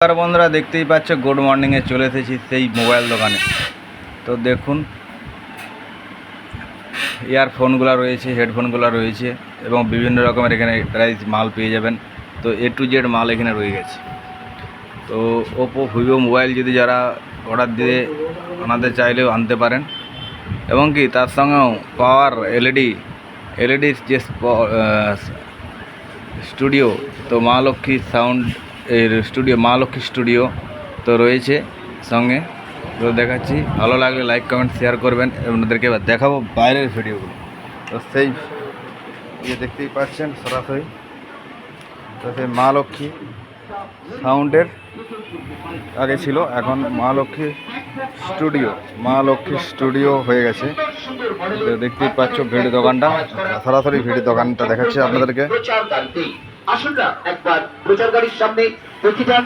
আর বন্ধুরা দেখতেই পাচ্ছ গুড মর্নিংয়ে চলে এসেছি সেই মোবাইল দোকানে। তো দেখুন ইয়ারফোনগুলো রয়েছে, হেডফোনগুলো রয়েছে এবং বিভিন্ন রকমের এখানে প্রাইস মাল পেয়ে যাবেন। তো A to Z মাল এখানে রয়ে গেছে। তো ওপো ভিভো মোবাইল যদি যারা অর্ডার দিয়ে আনাতে চাইলেও আনতে পারেন এবং কি তার সঙ্গেও পাওয়ার এলইডি যে স্টুডিও, তো মা লক্ষ্মী সাউন্ড এর স্টুডিও, মা লক্ষ্মী স্টুডিও তো রয়েছে সঙ্গে। তো দেখাচ্ছি, ভালো লাগলে লাইক কমেন্ট শেয়ার করবেন। আপনাদেরকে এবার দেখাবো বাইরের ভিডিওগুলো। তো সেই দেখতেই পাচ্ছেন সরাসরি, তো সেই মা লক্ষ্মী সাউন্ডের আগে ছিল, এখন মা লক্ষ্মী স্টুডিও হয়ে গেছে। তো দেখতেই পাচ্ছ ভিড় দোকানটা, সরাসরি ভিড় দোকানটা দেখাচ্ছি আপনাদেরকে। আসুন না একবার প্রচার গাড়ির সামনে দেখে যান।